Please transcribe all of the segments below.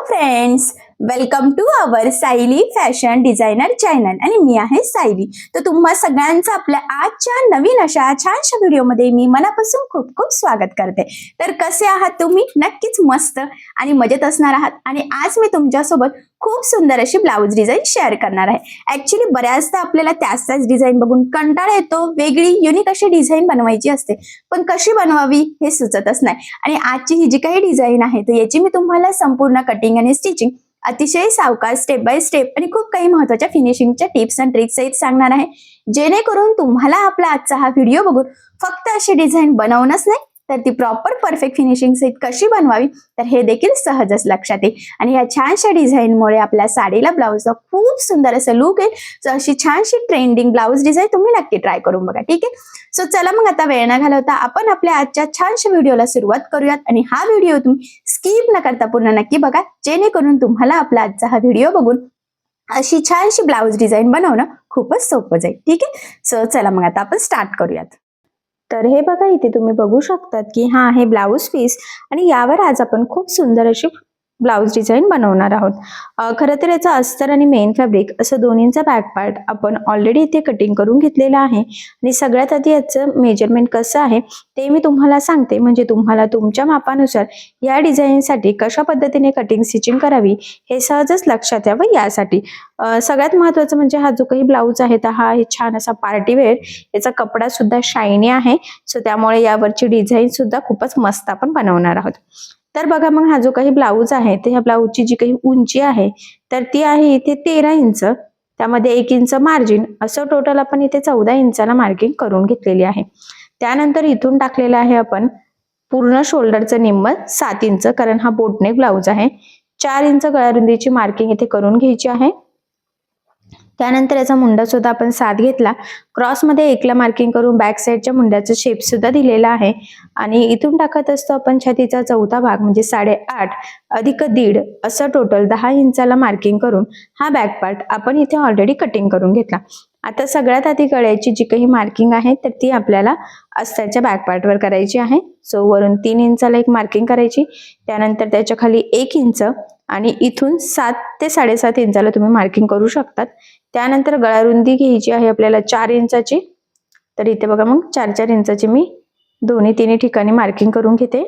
Friends, welcome to our Sayali fashion designer channel आणि मी आहे सायली. तर तुम्हा सगळ्यांचं आपल्या आजच्या नवीन अशा छानशा व्हिडिओमध्ये मी मनापासून खूप खूप स्वागत करते. तर कसे आहात तुम्ही? नक्कीच मस्त आणि मजेत असणार आहात. आणि आज मी तुमच्यासोबत खूप सुंदर अशी ब्लाउज डिझाईन शेअर करणार आहे. ऍक्च्युली बऱ्याचदा आपल्याला त्याच डिझाईन बघून कंटाळा येतो, वेगळी युनिक अशी डिझाईन बनवायची असते, पण कशी बनवावी हे सुचतच नाही. आणि आजची ही जी काही डिझाईन आहे तर याची मी तुम्हाला संपूर्ण कटिंग आणि स्टिचिंग अतिशय सावकाश स्टेप बाय स्टेप आणि खूप काही महत्त्वाच्या फिनिशिंगच्या टिप्स अँड ट्रिक्स सहित सांगणार आहे, जेणेकरून तुम्हाला आपला आजचा हा व्हिडिओ बघून फक्त अशी डिझाईन बनवणंच नाही तर ती प्रॉपर परफेक्ट फिनिशिंग सहित कशी बनवावी तर हे देखील सहजच लक्षात येईल. आणि या छानशा डिझाईनमुळे आपल्या साडीला ब्लाउजचा खूप सुंदर असं लुक येईल. सो अशी छानशी ट्रेंडिंग ब्लाउज डिझाईन तुम्ही नक्की ट्राय करून बघा. ठीक आहे, सो चला मग आता वेळ न घालवता आपण आपल्या आजच्या छानशा व्हिडिओला सुरुवात करूयात. आणि हा व्हिडिओ तुम्ही स्किप न करता पूर्ण नक्की बघा, जेणेकरून तुम्हाला आपला आजचा हा व्हिडिओ बघून अशी छानशी ब्लाउज डिझाईन बनवणं खूपच सोपं जाईल. ठीक आहे, सो चला मग आता आपण स्टार्ट करूयात. तर हे बघा, इथे तुम्ही बघू शकतात की हा आहे ब्लाउज पीस आणि यावर आज आपण खूप सुंदर अशी ब्लाउज डिझाईन बनवणार आहोत. खरं तर याचा अस्तर आणि मेन फॅब्रिक असं दोन्हींचा बॅक पार्ट आपण ऑलरेडी इथे कटिंग करून घेतलेला आहे. आणि सगळ्यात आधी याचं मेजरमेंट कसं आहे ते मी तुम्हाला सांगते, म्हणजे तुम्हाला तुमच्या मापानुसार या डिझाईनसाठी कशा पद्धतीने कटिंग स्टिचिंग करावी हे सहजच लक्षात यावं. यासाठी सगळ्यात महत्त्वाचं म्हणजे हा जो काही ब्लाउज आहे तर हा छान असा पार्टीवेअर, याचा कपडा सुद्धा शायनी आहे. सो त्यामुळे यावरची डिझाईन सुद्धा खूपच मस्त आपण बनवणार आहोत. तर बघा, मग हा जो काही ब्लाउज आहे तर ह्या ब्लाउजची जी काही उंची आहे तर ती आहे इथे 13 इंच, त्यामध्ये 1 इंच मार्जिन, असं टोटल आपण इथे 14 इंचाला मार्किंग करून घेतलेली आहे. त्यानंतर इथून टाकलेलं आहे आपण पूर्ण शोल्डरचं निम्म 7 इंच, कारण हा बोटनेक ब्लाउज आहे. 4 इंच गळारुंदीची मार्किंग इथे करून घ्यायची आहे. त्यानंतर याचा मुंडा सुद्धा आपण 7 घेतला. क्रॉसमध्ये 1 ला मार्किंग करून बॅक साईडच्या मुंड्याचा शेप सुद्धा दिलेला आहे. आणि इथून टाकत असतो आपण छातीचा चौथा भाग म्हणजे 8.5 अधिक 1.5 असं टोटल 10 इंचाला मार्किंग करून हा बॅक पार्ट आपण इथे ऑलरेडी कटिंग करून घेतला. आता सगळ्यात आधी गळ्याची जी काही मार्किंग आहे तर ती आपल्याला अस्तरच्या बॅक पार्टवर करायची आहे. सो वरून 3 इंचाला एक मार्किंग करायची, त्यानंतर त्याच्या खाली 1 इंच आणि इथून 7 ते 7.5 इंचाला तुम्ही मार्किंग करू शकतात. त्यानंतर गळारुंदी घ्यायची आहे आपल्याला 4 इंचाची. तर इथे बघा, मग 4-4 इंचाची मी तिन्ही ठिकाणी मार्किंग करून घेते.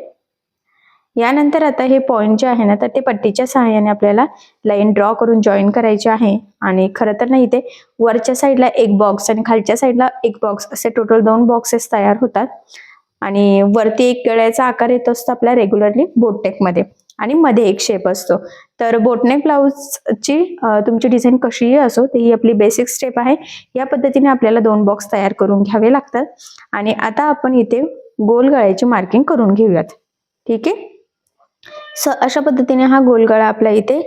यानंतर आता हे पॉइंट जे आहे ना तर ते पट्टीच्या सहाय्याने आपल्याला लाईन ड्रॉ करून जॉईन करायची आहे. आणि खरं तर ना इथे वरच्या साईडला एक बॉक्स आणि खालच्या साईडला एक बॉक्स असे टोटल 2 बॉक्सेस तयार होतात. आणि वरती एक गळ्याचा आकार येत असतो आपल्या रेग्युलरली बोटनेक मध्ये, आणि मध्ये एक शेप असतो. तर बोटनेक ब्लाउजची तुमची डिझाईन कशीही असो, ही आपली बेसिक स्टेप आहे. या पद्धतीने आपल्याला 2 बॉक्स तयार करून घ्यावे लागतात. आणि आता आपण इथे गोल गळ्याची मार्किंग करून घेऊयात. ठीक आहे, सो अशा पद्धतीने हा गोल गळा आपला इथे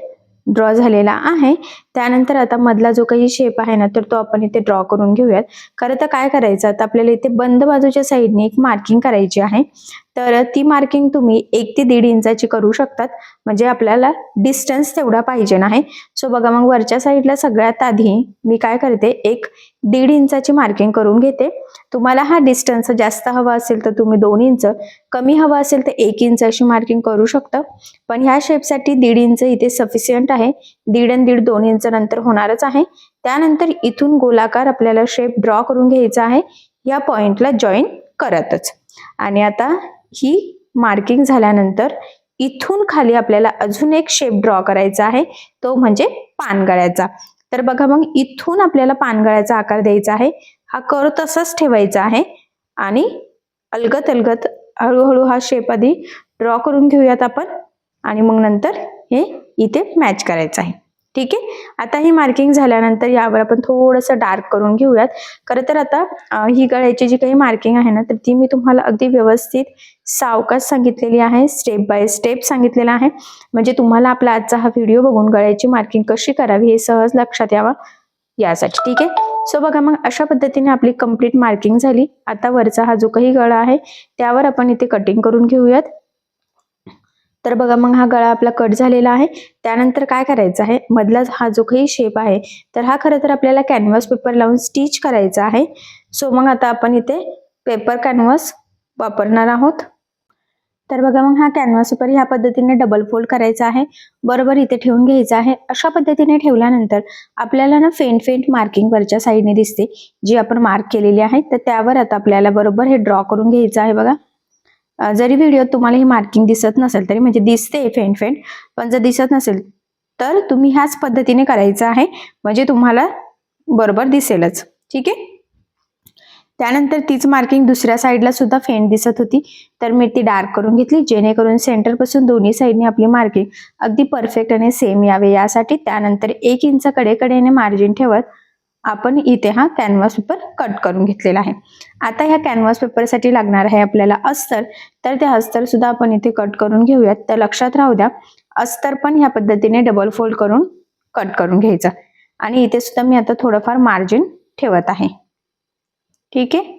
ड्रॉ झालेला आहे. त्यानंतर आता मधला जो काही शेप आहे ना तर तो आपण इथे ड्रॉ करून घेऊयात. खरं तर काय करायचं, आता आपल्याला इथे बंद बाजूच्या साईडने एक मार्किंग करायची आहे. तर ती मार्किंग तुम्ही 1 ते 1.5 इंचाची करू शकतात, म्हणजे आपल्याला डिस्टन्स तेवढा पाहिजे नाही. सो बघा, मग वरच्या साईडला सगळ्यात आधी मी काय करते, 1-1.5 इंचाची मार्किंग करून घेते. तुम्हाला हा डिस्टन्स जास्त हवा असेल तर तुम्ही 2 इंच, कमी हवा असेल तर 1 इंच अशी मार्किंग करू शकता. पण ह्या शेपसाठी 1.5 इंच इथे सफिशियंट आहे. 1.5 आणि 1.5 2 इंच नंतर होणारच आहे. त्यानंतर इथून गोलाकार आपल्याला शेप ड्रॉ करून घ्यायचा आहे या पॉइंटला जॉईन करतच. आणि आता ही मार्किंग झाल्यानंतर इथून खाली आपल्याला अजून एक शेप ड्रॉ करायचा आहे, तो म्हणजे पानगळ्याचा. तर बघा, मग इथून आपल्याला पानगळ्याचा आकार द्यायचा आहे. हा कर्व तसाच ठेवायचा आहे आणि अलगत अलगत हळूहळू हा शेप आधी ड्रॉ करून घेऊयात आपण, आणि मग नंतर हे इथे मॅच करायचं आहे. ठीक आहे, आता ही मार्किंग झाल्यानंतर यावर आपण थोडंसं डार्क करून घेऊयात. खरं तर आता ही गळ्याची जी काही मार्किंग आहे ना तर ती मी तुम्हाला अगदी व्यवस्थित सावकाश सांगितलेली आहे, स्टेप बाय स्टेप सांगितलेलं आहे, म्हणजे तुम्हाला आपला आजचा हा व्हिडिओ बघून गळ्याची मार्किंग कशी करावी हे सहज लक्षात यावं यासाठी. ठीक आहे, सो बघा, मग अशा पद्धतीने आपली कंप्लीट मार्किंग झाली. आता वरचा हा जो काही गळा आहे त्यावर आपण इथे कटिंग करून घेऊयात. तर बघा, मग हा गळा आपला कट झालेला आहे. त्यानंतर काय करायचं आहे, मधला हा जो काही शेप आहे तर हा खरं तर आपल्याला कॅनव्हास पेपर लावून स्टिच करायचा आहे. सो मग आता आपण इथे पेपर कॅनव्हास वापरणार आहोत. तर बघा मग हा कॅनव्हास पेपर ह्या पद्धतीने डबल फोल्ड करायचा आहे, बरोबर इथे ठेवून घ्यायचा आहे. अशा पद्धतीने ठेवल्यानंतर आपल्याला ना फेंट फेंट मार्किंग वरच्या साईडने दिसते, जी आपण मार्क केलेली आहे. तर त्यावर आता आपल्याला बरोबर हे ड्रॉ करून घ्यायचं आहे. बघा जरी व्हिडिओत तुम्हाला ही मार्किंग दिसत नसेल तरी, म्हणजे दिसते फेंट फेंट, पण जर दिसत नसेल तर तुम्ही ह्याच पद्धतीने करायचं आहे, म्हणजे तुम्हाला बरोबर दिसेलच. ठीक आहे. त्यानंतर तीच मार्किंग दुसऱ्या साईडला सुद्धा फेंट दिसत होती, तर मी ती डार्क करून घेतली, जेणेकरून सेंटर पासून दोन्ही साईडने आपली मार्किंग अगदी परफेक्ट आणि सेम यावे यासाठी. त्यानंतर 1 इंच कडेकडेने मार्जिन ठेवत आपण इथे हा कॅनव्हास पेपर कट करून घेतलेला आहे. आता ह्या कॅनव्हास पेपरसाठी लागणार आहे आपल्याला अस्तर, तर ते अस्तर सुद्धा आपण इथे कट करून घेऊयात. तर लक्षात राहू द्या, अस्तर पण ह्या पद्धतीने डबल फोल्ड करून कट करून घ्यायचं. आणि इथे सुद्धा मी आता थोडंफार मार्जिन ठेवत आहे. ठीक आहे.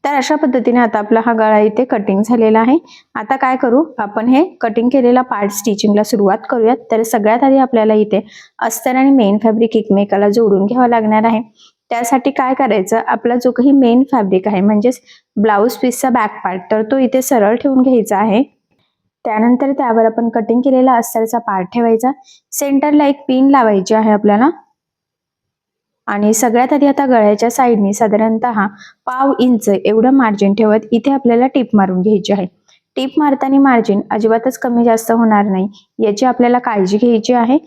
तर अशा पद्धतीने आता आपला हा गळा इथे कटिंग झालेला आहे. आता काय करू, आपण हे कटिंग केलेला पार्ट स्टिचिंगला सुरुवात करूयात. तर सगळ्यात आधी आपल्याला इथे अस्तर आणि मेन फॅब्रिक एकमेकाला जोडून घ्यावं लागणार आहे. त्यासाठी काय करायचं, आपला जो काही मेन फॅब्रिक आहे म्हणजेच ब्लाऊज पीसचा बॅक पार्ट, तर तो इथे सरळ ठेवून घ्यायचा आहे. त्यानंतर त्यावर आपण कटिंग केलेला अस्तरचा पार्ट ठेवायचा. सेंटरला एक पिन लावायची आहे आपल्याला. आणि सगळ्यात आधी आता गळ्याच्या साईडने साधारणतः पाव इंच एवढं मार्जिन ठेवत इथे आपल्याला टिप मारून घ्यायची आहे. टिप मारताना मार्जिन अजिबातच कमी जास्त होणार नाही, याची आपल्याला काळजी घ्यायची आहे.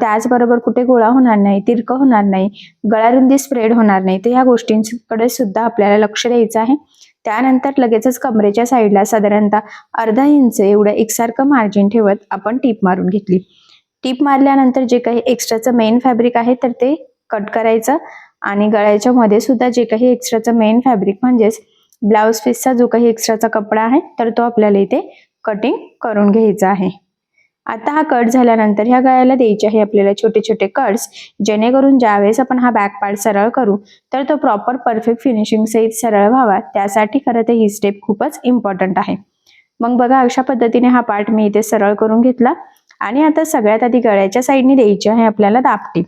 त्याचबरोबर कुठे गोळा होणार नाही, तिरकं होणार नाही, गळारुंदी स्प्रेड होणार नाही, तर ह्या गोष्टींकडे सुद्धा आपल्याला लक्ष द्यायचं आहे. त्यानंतर लगेचच कमरेच्या साईडला साधारणतः अर्धा इंच एवढं एकसारखं मार्जिन ठेवत आपण टीप मारून घेतली. टीप मारल्यानंतर जे काही एक्स्ट्राचं मेन फॅब्रिक आहे तर ते कट करायचं. आणि गळ्याच्या मध्ये सुद्धा जे काही एक्स्ट्राचं मेन फॅब्रिक म्हणजेच ब्लाऊज पीसचा जो काही एक्स्ट्राचा कपडा आहे तर तो आपल्याला इथे कटिंग करून घ्यायचा आहे. आता हा कट झाल्यानंतर ह्या गळ्याला द्यायचे आहे आपल्याला छोटे छोटे कट्स, जेणेकरून ज्यावेळेस आपण हा बॅक पार्ट सरळ करू तर तो प्रॉपर परफेक्ट फिनिशिंग सहित सरळ व्हावा. त्यासाठी खरं तर ही स्टेप खूपच इम्पॉर्टंट आहे. मग बघा अशा पद्धतीने हा पार्ट मी इथे सरळ करून घेतला. आणि आता सगळ्यात आधी गळ्याच्या साईडने द्यायची आहे आपल्याला दाबटीप.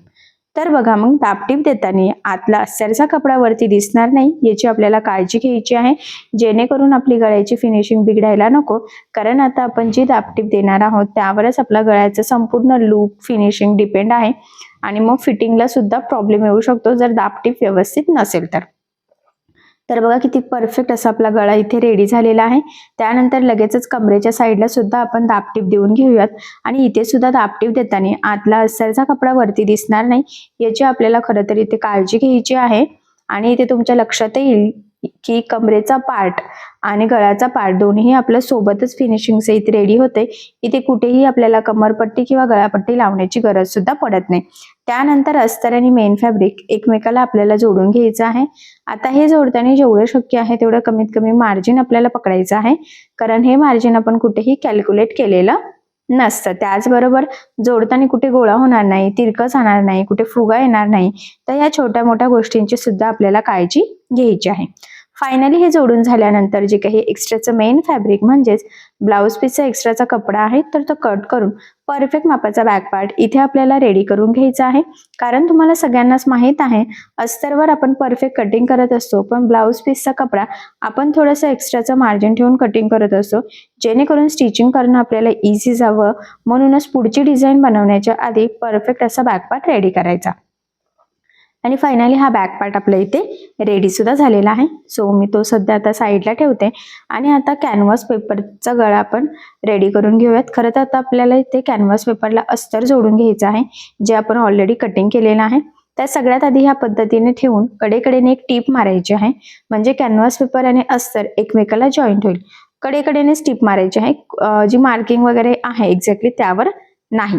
तर बघा मग दाबटीप देताना आतला अस्तरचा कपडा वरती दिसणार नाही, याची आपल्याला काळजी घ्यायची आहे, जेणेकरून आपली गळ्याची फिनिशिंग बिघडायला नको. कारण आता आपण जी दाबटीप देणार आहोत त्यावरच आपला गळ्याचं संपूर्ण लुक फिनिशिंग डिपेंड आहे. आणि मग फिटिंगला सुद्धा प्रॉब्लेम येऊ शकतो जर दाबटीप व्यवस्थित नसेल तर. तर बघा किती परफेक्ट असा आपला गळा इथे रेडी झालेला आहे. त्यानंतर लगेचच कमरेच्या साईडला सुद्धा आपण दाबटीप देऊन घेऊयात. आणि इथे सुद्धा दाबटीप देताना आतला अस्तरचा कपडा वरती दिसणार नाही, याची आपल्याला खरं तर इथे काळजी घ्यायची आहे. आणि इथे तुमच्या लक्षात येईल की कमरेचा पार्ट आणि गळ्याचा पार्ट दोन्ही आपल्या सोबतच फिनिशिंग सहित रेडी होते. इथे कुठेही आपल्याला कमरपट्टी किंवा गळापट्टी लावण्याची गरज सुद्धा पडत नाही. त्यानंतर अस्तर आणि मेन फॅब्रिक एकमेकाला आपल्याला जोडून घ्यायचं आहे. आता हे जोडताना जेवढं शक्य आहे तेवढं कमीत कमी मार्जिन आपल्याला पकडायचं आहे, कारण हे मार्जिन आपण कुठेही कॅल्क्युलेट केलेलं नसतं. त्याचबरोबर जोडताना कुठे गोळा होणार नाही, तिरकं जाणार नाही, कुठे फुगा येणार नाही, तर या छोट्या मोठ्या गोष्टींची सुद्धा आपल्याला काळजी घ्यायची आहे. फायनली हे जोडून झाल्यानंतर जे काही एक्स्ट्राचं मेन फॅब्रिक म्हणजेच ब्लाऊज पीसचा एक्स्ट्राचा कपडा आहे तर तो कट करून परफेक्ट मापाचा बॅक पार्ट इथे आपल्याला रेडी करून घ्यायचा आहे. कारण तुम्हाला सगळ्यांनाच माहित आहे अस्तरवर आपण परफेक्ट कटिंग करत असतो, पण ब्लाऊज पीसचा कपडा आपण थोडंसं एक्स्ट्राचं मार्जिन ठेवून कटिंग करत असतो, जेणेकरून स्टिचिंग करणं आपल्याला इझी जावं. म्हणूनच पुढची डिझाईन बनवण्याच्या आधी परफेक्ट असा बॅक पार्ट रेडी करायचा. आणि फायनली हा बॅक पार्ट आपल्या इथे रेडी सुद्धा झालेला आहे. सो मी तो सध्या आता साईडला ठेवते. आणि आता कॅनव्हास पेपरचा गळा आपण रेडी करून घेऊयात. खरं तर आता आपल्याला इथे कॅनव्हास पेपरला अस्तर जोडून घ्यायचं आहे, जे आपण ऑलरेडी कटिंग केलेलं आहे. त्या सगळ्यात आधी ह्या पद्धतीने ठेवून कडेकडेने एक टीप मारायची आहे, म्हणजे कॅनव्हास पेपर आणि अस्तर एकमेकाला जॉईंट होईल. कडेकडेने टीप मारायची आहे, जी मार्किंग वगैरे आहे एक्झॅक्टली त्यावर नाही.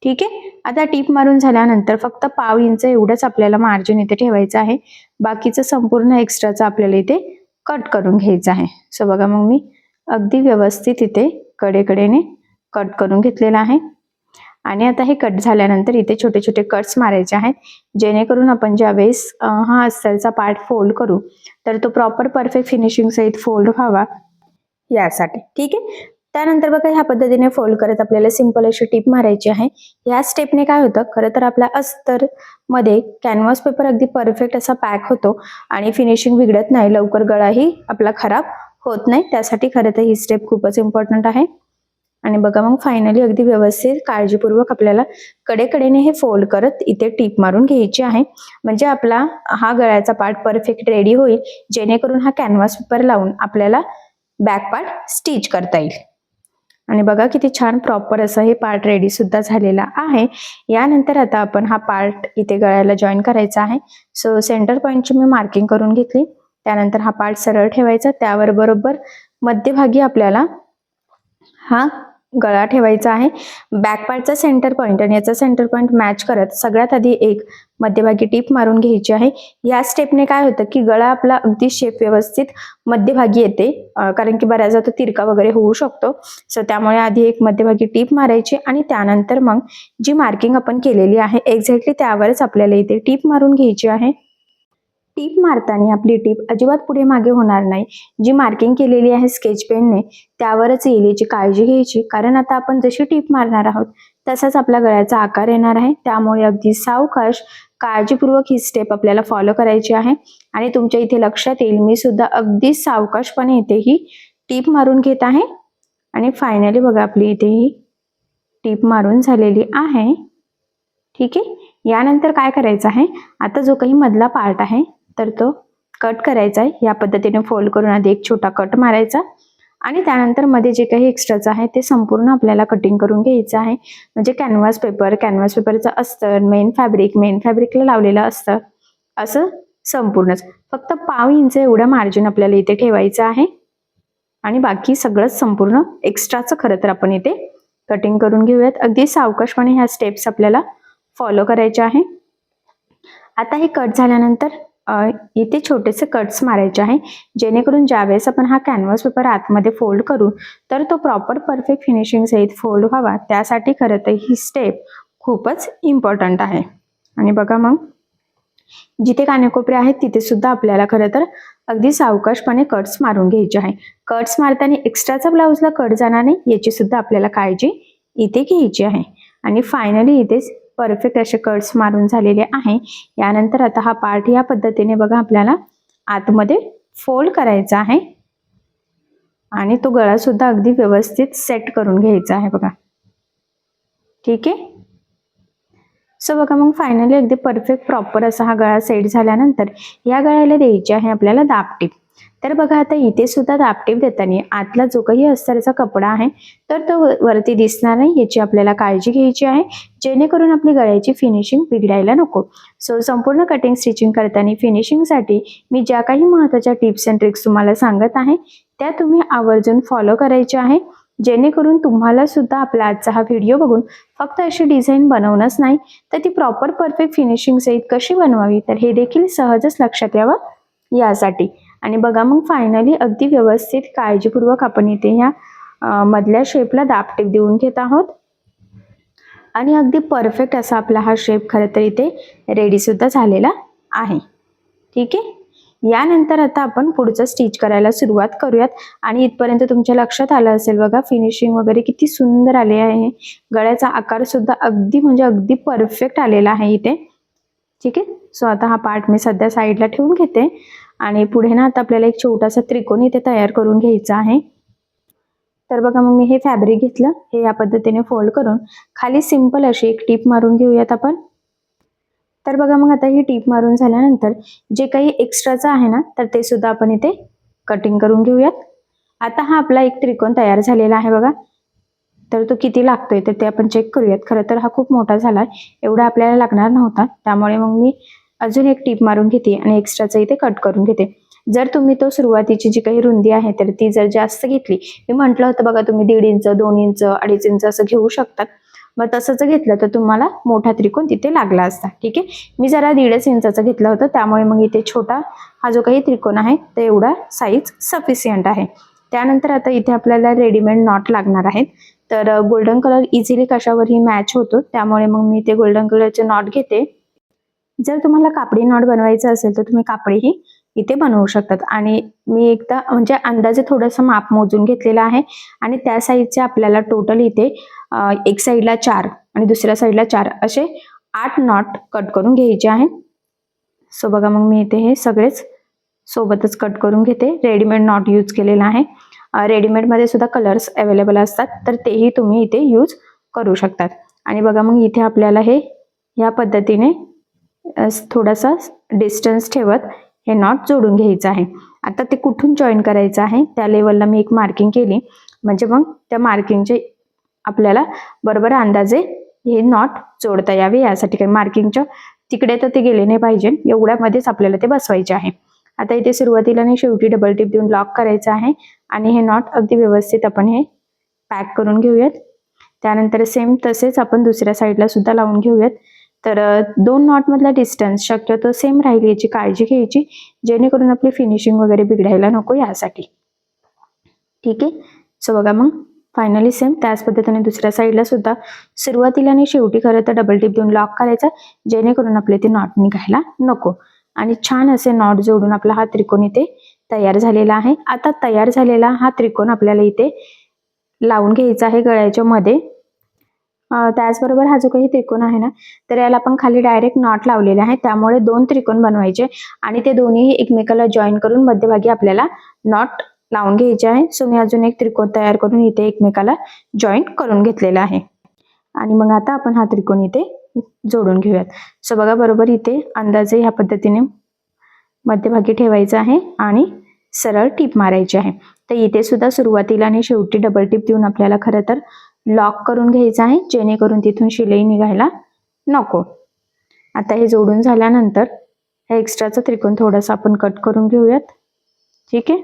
ठीक आहे. आता टीप मारून झाल्यानंतर फक्त पाव इंच एवढंच आपल्याला मार्जिन इथे ठेवायचं आहे. बाकीचं संपूर्ण एक्स्ट्राचं आपल्याला इथे कट करून घ्यायचं आहे. सो बघा मग मी अगदी व्यवस्थित इथे कडेकडेने कट करून घेतलेलं आहे. आणि आता हे कट झाल्यानंतर इथे छोटे छोटे कट्स मारायचे आहेत, जेणेकरून आपण ज्यावेळेस हा अस्तरचा पार्ट फोल्ड करू तर तो प्रॉपर परफेक्ट फिनिशिंग सहित फोल्ड व्हावा यासाठी. ठीक आहे. त्यानंतर बघा ह्या पद्धतीने फोल्ड करत आपल्याला सिंपल अशी टीप मारायची आहे. या स्टेपने काय होतं, खरं तर आपल्या अस्तर मध्ये कॅनव्हास पेपर अगदी परफेक्ट असा पॅक होतो आणि फिनिशिंग बिघडत नाही, लवकर गळाही आपला खराब होत नाही, त्यासाठी खरं तर ही स्टेप खूपच इम्पॉर्टंट आहे. आणि बघा मग फायनली अगदी व्यवस्थित काळजीपूर्वक आपल्याला कडेकडेने हे फोल्ड करत इथे टीप मारून घ्यायची आहे, म्हणजे आपला हा गळ्याचा पार्ट परफेक्ट रेडी होईल, जेणेकरून हा कॅनव्हास पेपर लावून आपल्याला बॅक पार्ट स्टिच करता येईल. आणि बघा किती छान प्रॉपर असं हे पार्ट रेडी सुद्धा झालेला आहे. यानंतर आता आपण हा पार्ट इथे गळ्याला जॉईन करायचा आहे. सो सेंटर पॉईंटची मी मार्किंग करून घेतली. त्यानंतर हा पार्ट सरळ ठेवायचा, त्यावर बरोबर मध्यभागी आपल्याला हा गळा ठेवायचा आहे. बॅक पार्टचा सेंटर पॉईंट आणि याचा सेंटर पॉईंट मॅच करत सगळ्यात आधी एक मध्यभागी टीप मारून घ्यायची आहे. या स्टेपने काय होतं की गळा आपला अगदी शेप व्यवस्थित मध्यभागी येते, कारण की बऱ्याचदा तो तिरका वगैरे होऊ शकतो. सो त्यामुळे आधी एक मध्यभागी टीप मारायची आणि त्यानंतर मग जी मार्किंग आपण केलेली आहे एक्झॅक्टली त्यावरच आपल्याला इथे टीप मारून घ्यायची आहे. टीप मारताना आपली टीप अजिबात पुढे मागे होणार नाही. जी मार्किंग केलेली आहे स्केच पेनने त्यावरच येईल याची काळजी घ्यायची, कारण आता आपण जशी टीप मारणार आहोत तसाच आपल्या गळ्याचा आकार येणार आहे. त्यामुळे अगदी सावकाश काळजीपूर्वक ही स्टेप आपल्याला फॉलो करायची आहे. आणि तुमच्या इथे लक्षात येईल मी सुद्धा अगदी सावकाशपणे इथे ही टीप मारून घेत आहे. आणि फायनली बघा आपली इथे ही टीप मारून झालेली आहे. ठीक आहे, यानंतर काय करायचं आहे, आता जो काही मधला पार्ट आहे तर तो कट करायचा आहे. या पद्धतीने फोल्ड करून आधी एक छोटा कट मारायचा आणि त्यानंतर मध्ये जे काही एक्स्ट्राचं आहे ते संपूर्ण आपल्याला कटिंग करून घ्यायचं आहे. म्हणजे कॅनव्हास पेपरचं अस्तर, मेन फॅब्रिकला लावलेलं असतं, असं संपूर्णच फक्त पाव इंच एवढं मार्जिन आपल्याला इथे ठेवायचं आहे. आणि बाकी सगळंच संपूर्ण एक्स्ट्राचं खरं तर आपण इथे कटिंग करून घेऊयात. अगदी सावकाशपणे ह्या स्टेप्स आपल्याला फॉलो करायचे आहे. आता हे कट झाल्यानंतर इथे छोटेसे कट्स मारायचे आहे, जेणेकरून ज्यावेळेस आपण हा कॅनव्हास पेपर आतमध्ये फोल्ड करू तर तो प्रॉपर परफेक्ट फिनिशिंग सहित फोल्ड व्हावा. त्यासाठी खरं तर ही स्टेप खूपच इम्पॉर्टंट आहे. आणि बघा मग जिथे कानेकोपरे आहेत तिथे सुद्धा आपल्याला खरं तर अगदी सावकाशपणे कट्स मारून घ्यायचे आहे. कट्स मारताना एक्स्ट्राचा ब्लाऊजला कट जाणार नाही याची सुद्धा आपल्याला काळजी इथे घ्यायची आहे. आणि फायनली इथे परफेक्ट असे कट्स मारून झालेले आहे. यानंतर आता हा पार्ट या पद्धतीने बघा आपल्याला आतमध्ये फोल्ड करायचा आहे आणि तो गळा सुद्धा अगदी व्यवस्थित सेट करून घ्यायचा आहे बघा. ठीक आहे, सो बघा मग फायनली अगदी परफेक्ट प्रॉपर असा हा गळा सेट झाल्यानंतर या गळ्याला द्यायची आहे आपल्याला दाबटीप. तर बघा आता इथे सुद्धा दाबटीप देताना आतला जो काही अस्तरचा कपडा आहे तर तो वरती दिसणार नाही याची आपल्याला काळजी घ्यायची आहे, जेणेकरून आपली गळ्याची फिनिशिंग बिघडायला नको. सो संपूर्ण कटिंग स्टिचिंग करताना फिनिशिंगसाठी मी ज्या काही महत्त्वाच्या टिप्स अँड ट्रिक्स तुम्हाला सांगत आहे त्या तुम्ही आवर्जून फॉलो करायच्या आहे, जेणेकरून तुम्हाला सुद्धा आपला आजचा हा व्हिडिओ बघून फक्त अशी डिझाईन बनवणंच नाही तर ती प्रॉपर परफेक्ट फिनिशिंग सहित कशी बनवावी तर हे देखील सहजच लक्षात यावं यासाठी. आणि बघा मग फायनली अगदी व्यवस्थित काळजीपूर्वक आपण इथे ह्या मधल्या शेपला दाबटीप देऊन घेत आहोत आणि अगदी परफेक्ट असा आपला हा शेप खरं तर इथे रेडी सुद्धा झालेला आहे. ठीक आहे, यानंतर आता आपण पुढचं स्टिच करायला सुरुवात करूयात. आणि इथपर्यंत तुमच्या लक्षात आलं असेल बघा फिनिशिंग वगैरे किती सुंदर आले आहे. गळ्याचा आकार सुद्धा अगदी म्हणजे अगदी परफेक्ट आलेला आहे इथे. ठीक आहे, सो आता हा पार्ट मी सध्या साईडला ठेवून घेते आणि पुढे ना आता आपल्याला एक छोटासा त्रिकोण इथे तयार करून घ्यायचा आहे. तर बघा मग मी हे फॅब्रिक घेतलं, हे या पद्धतीने फोल्ड करून खाली सिंपल अशी एक टीप मारून घेऊयात आपण. तर बघा मग आता ही टीप मारून झाल्यानंतर जे काही एक्स्ट्राचं आहे ना तर ते सुद्धा आपण इथे कटिंग करून घेऊयात. आता हा आपला एक त्रिकोण तयार झालेला आहे बघा, तर तो किती लागतोय तर ते आपण चेक करूयात. खरं तर हा खूप मोठा झालाय, एवढा आपल्याला लागणार नव्हता, त्यामुळे मग मी अजून एक टीप मारून घेते आणि एक्स्ट्राचं इथे कट करून घेते. जर तुम्ही तो सुरुवातीची जी काही रुंदी आहे तर ती जर जास्त घेतली, मी म्हटलं होतं बघा तुम्ही 1.5 इंच 2 इंच 2.5 इंच असं घेऊ शकतात, मग तसंच घेतलं तर तुम्हाला मोठा त्रिकोण तिथे लागला असता. ठीक आहे, मी जरा 1.5 इंचाचं घेतलं होतं, त्यामुळे मग इथे छोटा हा जो काही त्रिकोण आहे तो एवढा साईज सफिशियंट आहे. त्यानंतर आता इथे आपल्याला रेडीमेड नॉट लागणार आहेत, तर गोल्डन कलर इझिली कशावरही मॅच होतो, त्यामुळे मग मी ते गोल्डन कलरचे नॉट घेते. जर तुम्हाला कापडी नॉट बनवायचं असेल तर तुम्ही कापडीही इथे बनवू शकतात. आणि मी एकदा म्हणजे अंदाजे थोडंसं माप मोजून घेतलेलं आहे आणि त्या साईजचे आपल्याला टोटल इथे एक साईडला 4 आणि दुसऱ्या साईडला 4 असे 8 नॉट कट करून घ्यायचे आहेत. सो बघा मग मी इथे हे सगळेच सोबतच कट करून घेते. रेडीमेड नॉट यूज केलेला आहे. रेडीमेडमध्ये सुद्धा कलर्स अवेलेबल असतात, तर तेही तुम्ही इथे यूज करू शकतात. आणि बघा मग इथे आपल्याला हे या पद्धतीने थोडासा डिस्टन्स ठेवत हे नॉट जोडून घ्यायचं आहे. आता ते कुठून जॉईन करायचं आहे त्या लेवलला मी एक मार्किंग केली, म्हणजे मग त्या मार्किंगचे आपल्याला बरोबर अंदाजे हे नॉट जोडता यावे, यासाठी काही मार्किंगच्या तिकडे तर ते गेले नाही पाहिजे, एवढ्यामध्येच आपल्याला ते बसवायचे आहे. आता इथे सुरुवातीला आणि शेवटी डबल टिप देऊन लॉक करायचं आहे आणि हे नॉट अगदी व्यवस्थित आपण हे पॅक करून घेऊयात. त्यानंतर सेम तसेच आपण दुसऱ्या साईडला सुद्धा लावून घेऊयात. तर दोन नॉट मधला डिस्टन्स शक्यतो सेम राहील याची काळजी घ्यायची, जेणेकरून आपली फिनिशिंग वगैरे बिघडायला नको यासाठी. ठीक आहे. सो बघा मग फायनली सेम त्याच पद्धतीने दुसऱ्या साईडला सुद्धा सुरुवातीला आणि शेवटी खरं तर डबल टिप देऊन लॉक करायचा, जेणेकरून आपले ते नॉट निघायला नको. आणि छान असे नॉट जोडून आपला हा त्रिकोण इथे तयार झालेला आहे. आता तयार झालेला हा त्रिकोण आपल्याला इथे लावून घ्यायचा आहे गळ्याच्या मध्ये. त्याचबरोबर हा जो काही त्रिकोण आहे ना, तर याला आपण खाली डायरेक्ट नॉट लावलेले आहे, त्यामुळे दोन त्रिकोण बनवायचे आणि ते दोन्ही एकमेकाला जॉईन करून मध्यभागी आपल्याला नॉट लावून घ्यायचे आहे. सो मी अजून एक त्रिकोण तयार करून इथे एकमेकाला जॉईन करून घेतलेला आहे. आणि मग आता आपण हा त्रिकोण इथे जोडून घेऊयात. सो बघा बरोबर इथे अंदाजे ह्या पद्धतीने मध्यभागी ठेवायचा आहे आणि सरळ टीप मारायची आहे. तर इथे सुद्धा सुरुवातीला आणि शेवटी डबल टिप देऊन आपल्याला खरं तर लॉक करून घ्यायचं आहे, जेणेकरून तिथून शिलाई निघायला नको. आता हे जोडून झाल्यानंतर हा एक्स्ट्राचा त्रिकोण थोडासा आपण कट करून घेऊयात. ठीक आहे.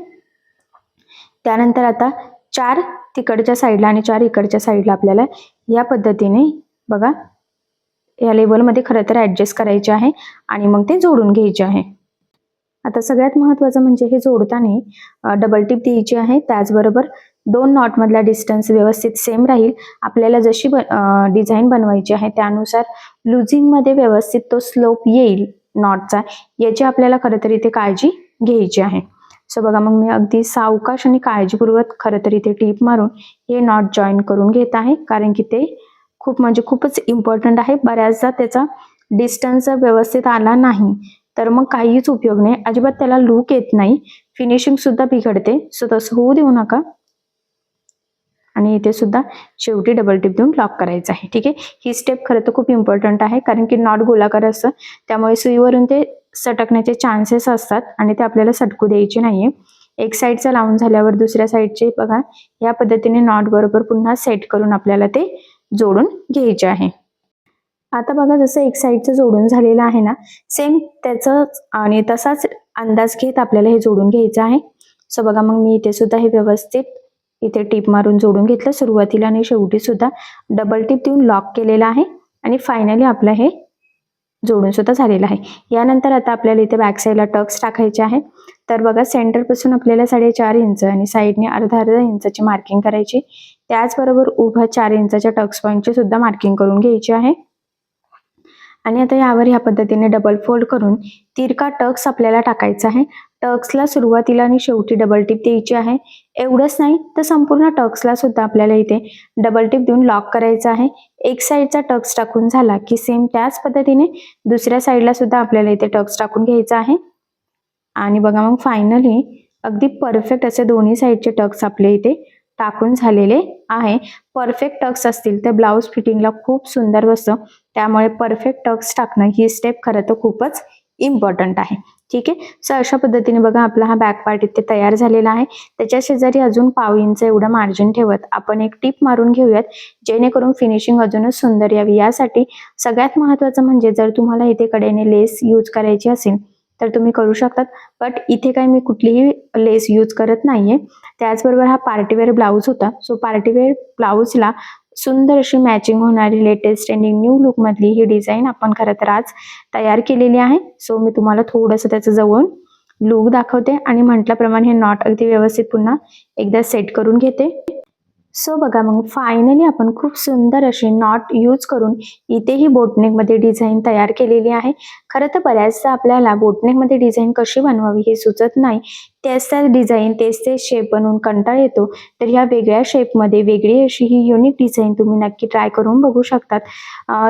त्यानंतर आता 4 तिकडच्या साईडला आणि 4 इकडच्या साईडला आपल्याला या पद्धतीने बघा या लेवलमध्ये खरं तर ऍडजस्ट करायचे आहे आणि मग ते जोडून घ्यायचे आहे. आता सगळ्यात महत्त्वाचं म्हणजे हे जोडताना डबल टिप द्यायची आहे. त्याचबरोबर दोन नॉट मधला डिस्टन्स व्यवस्थित सेम राहील. आपल्याला जशी डिझाईन बनवायची आहे त्यानुसार लुझिंग मध्ये व्यवस्थित तो स्लोप येईल नॉटचा, याची आपल्याला खरं तर इथे काळजी घ्यायची आहे. सो बघा मग मी अगदी सावकाश आणि काळजीपूर्वक खरं तर इथे टीप मारून हे नॉट जॉईन करून घेत आहे, कारण की ते म्हणजे खूपच इम्पॉर्टंट आहे. बऱ्याचदा त्याचा डिस्टन्स व्यवस्थित आला नाही तर मग काहीच उपयोग नाही, अजिबात त्याला लुक येत नाही, फिनिशिंग सुद्धा बिघडते. सो तसं होऊ देऊ नका. आणि इथे सुद्धा शेवटी डबल टिप देऊन लॉक करायचं आहे. ठीक आहे. ही स्टेप खरं तर खूप इम्पॉर्टंट आहे, कारण की नॉट गोलाकार असतं, त्यामुळे सुईवरून ते सटकण्याचे चान्सेस असतात आणि ते आपल्याला सटकू द्यायचे नाहीये. एक साईडचा लावून झाल्यावर दुसऱ्या साईडचे बघा या पद्धतीने नॉट बरोबर पुन्हा सेट करून आपल्याला ते जोडून घ्यायचे आहे. आता बघा जसं एक साईडचं जोडून झालेलं आहे ना, सेम त्याचं आणि तसाच अंदाज घेत आपल्याला हे जोडून घ्यायचं आहे. सो बघा मग मी इथे सुद्धा हे व्यवस्थित इथे टीप मारून जोडून घेतलं. सुरुवातीला आणि शेवटी सुद्धा डबल टिप देऊन लॉक केलेला आहे आणि फायनली आपलं हे जोडून सुद्धा झालेलं आहे. यानंतर आता आपल्याला इथे बॅक साईडला टक्स टाकायचे आहे. तर बघा सेंटर पासून आपल्याला 4.5 इंच आणि साईडने अर्धा इंचाची मार्किंग करायची. त्याचबरोबर उभा 4 इंचाच्या टक्स पॉईंटची सुद्धा मार्किंग करून घ्यायची आहे. आणि आता यावर ह्या पद्धतीने डबल फोल्ड करून तिरका टक्स आपल्याला टाकायचा आहे. टक्सला सुरुवातीला आणि शेवटी डबल टिप द्यायची आहे. एवढंच नाही तर संपूर्ण टक्सला सुद्धा आपल्याला इथे डबल टिप देऊन लॉक करायचं आहे. एक साईडचा टक्स टाकून झाला की सेम त्याच पद्धतीने दुसऱ्या साईडला सुद्धा आपल्याला इथे टक्स टाकून घ्यायचा आहे. आणि बघा मग फायनली अगदी परफेक्ट असे दोन्ही साईडचे टक्स आपले इथे टाकून झालेले आहे. परफेक्ट टक्स असतील तर ब्लाऊज फिटिंगला खूप सुंदर बसतं, त्यामुळे परफेक्ट टक्स टाकणं ही स्टेप खरं तर खूपच इम्पॉर्टंट आहे. ठीक आहे. सो अशा पद्धतीने बघा आपला हा बॅक पार्ट इथे तयार झालेला आहे. त्याच्या शेजारी अजून पाव इंच एवढं मार्जिन ठेवत आपण एक टीप मारून घेऊयात, जेणेकरून फिनिशिंग अजूनच सुंदर यावी. यासाठी सगळ्यात महत्त्वाचं म्हणजे जर तुम्हाला इथे कडेने लेस यूज करायची असेल तर तुम्ही करू शकतात, बट इथे काही मी कुठलीही लेस यूज करत नाहीये. त्याचबरोबर हा पार्टीवेअर ब्लाऊज होता. सो पार्टीवेअर ब्लाऊजला सुंदर अशी मॅचिंग होणारी लेटेस्ट ट्रेंडिंग न्यू लुक मधली ही डिझाईन आपण खरं तर आज तयार केलेली आहे. सो मी तुम्हाला थोडंसं त्याचं जवळून लुक दाखवते आणि म्हटल्याप्रमाणे हे नॉट अगदी व्यवस्थित पुन्हा एकदा सेट करून घेते. सो बघा मग फायनली आपण खूप सुंदर अशी नॉट यूज करून इथेही बोटनेक मध्ये डिझाईन तयार केलेली आहे. खरं तर बऱ्याचदा आपल्याला बोटनेकमध्ये डिझाईन कशी बनवावी हे सुचत नाही. तेच डिझाईन तेच शेप बनवून कंटाळा येतो. तर ह्या वेगळ्या शेपमध्ये वेगळी अशी ही युनिक डिझाईन तुम्ही नक्की ट्राय करून बघू शकतात.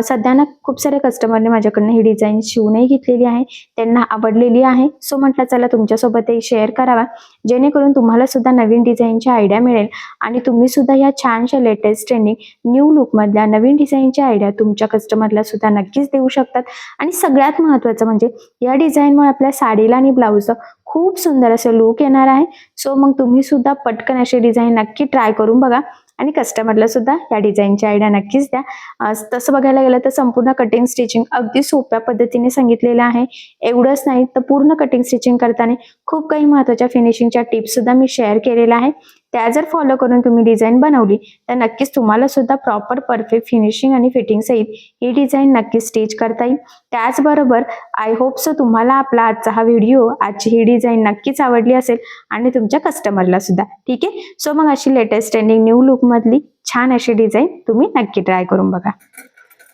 सध्या ना खूप सारे कस्टमरने माझ्याकडनं ही डिझाईन शिवूनही घेतलेली आहे. त्यांना आवडलेली आहे. सो म्हटलं चला तुमच्यासोबतही शेअर करावा, जेणेकरून तुम्हाला सुद्धा नवीन डिझाईनची आयडिया मिळेल आणि तुम्ही सुद्धा ह्या छानशा लेटेस्ट ट्रेंडिंग न्यू लुकमधल्या नवीन डिझाईनची आयडिया तुमच्या कस्टमरला सुद्धा नक्कीच देऊ शकतात. आणि सगळ्यात महत्त्वाचं म्हणजे या डिझाईनमुळे आपल्या साडीला आणि ब्लाऊजला खूप सुंदर असं लुक येणार आहे. सो मग तुम्ही सुद्धा पटकन अशी डिझाईन नक्की ट्राय करून बघा आणि कस्टमरला सुद्धा या डिझाईनची आयडिया नक्कीच द्या. तसं बघायला गेलं तर संपूर्ण कटिंग स्टिचिंग अगदी सोप्या पद्धतीने सांगितलेलं आहे. एवढंच नाही तर पूर्ण कटिंग स्टिचिंग करताना खूप काही महत्त्वाच्या फिनिशिंगच्या टिप्स सुद्धा मी शेअर केलेल्या आहे. त्या जर फॉलो करून तुम्ही डिझाईन बनवली तर नक्कीच तुम्हाला सुद्धा प्रॉपर परफेक्ट फिनिशिंग आणि फिटिंग सहित ही डिझाईन नक्की स्टिच करता येईल. त्याचबरोबर आय होप सो तुम्हाला आपला आजचा हा व्हिडिओ, आजची ही डिझाईन नक्कीच आवडली असेल आणि तुमच्या कस्टमरला सुद्धा. ठीक आहे. सो मग अशी लेटेस्ट ट्रेंडिंग न्यू लुक मधली छान अशी डिझाईन तुम्ही नक्की ट्राय करून बघा.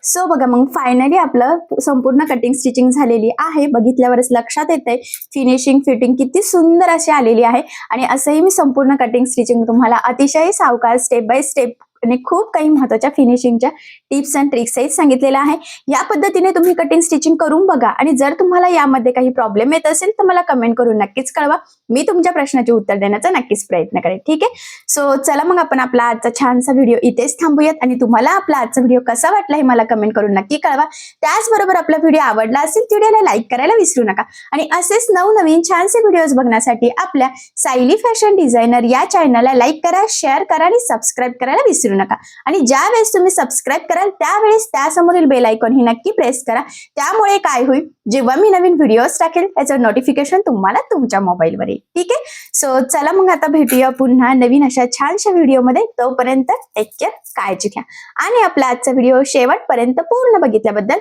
सो बघा मग फायनली आपलं संपूर्ण कटिंग स्टिचिंग झालेली आहे. बघितल्यावरच लक्षात येते फिनिशिंग फिटिंग किती सुंदर अशी आलेली आहे. आणि असंही मी संपूर्ण कटिंग स्टिचिंग तुम्हाला अतिशय सावकाश स्टेप बाय स्टेप आणि खूप काही महत्त्वाच्या फिनिशिंगच्या टिप्स अँड ट्रिक्सही सांगितलेलं आहे. या पद्धतीने तुम्ही कटिंग स्टिचिंग करून बघा आणि जर तुम्हाला यामध्ये काही प्रॉब्लेम येत असेल तर मला कमेंट करून नक्कीच कळवा. मी तुमच्या प्रश्नाचे उत्तर देण्याचा नक्कीच प्रयत्न करेन. ठीक आहे. सो चला मग आपण आपला आजचा छानसा व्हिडिओ इथेच थांबूयात आणि तुम्हाला आपला आजचा व्हिडिओ कसा वाटला हे मला कमेंट करून नक्की कळवा. त्याचबरोबर आपला व्हिडिओ आवडला असेल व्हिडिओला लाईक करायला विसरू नका आणि असेच नवनवीन छानसे व्हिडिओज बघण्यासाठी आपल्या सायली फॅशन डिझायनर या चॅनलला लाईक करा, शेअर करा आणि सबस्क्राईब करायला विसरू नका. आणि ज्या वेळेस तुम्ही सबस्क्राईब कराल त्यावेळेस त्यासमोरील बेल आयकॉन ही नक्की प्रेस करा. त्यामुळे काय होईल, जेव्हा मी नवीन व्हिडिओज टाकेल त्याचं नोटिफिकेशन तुम्हाला तुमच्या मोबाईलवर येईल. ठीक आहे. सो चला मग आता भेटूया पुन्हा नवीन अशा छानशा व्हिडिओमध्ये. तोपर्यंत टेक केअर, काळजी घ्या आणि आपला आजचा व्हिडिओ शेवटपर्यंत पूर्ण बघितल्याबद्दल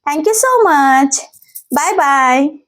thank you so much. Bye bye.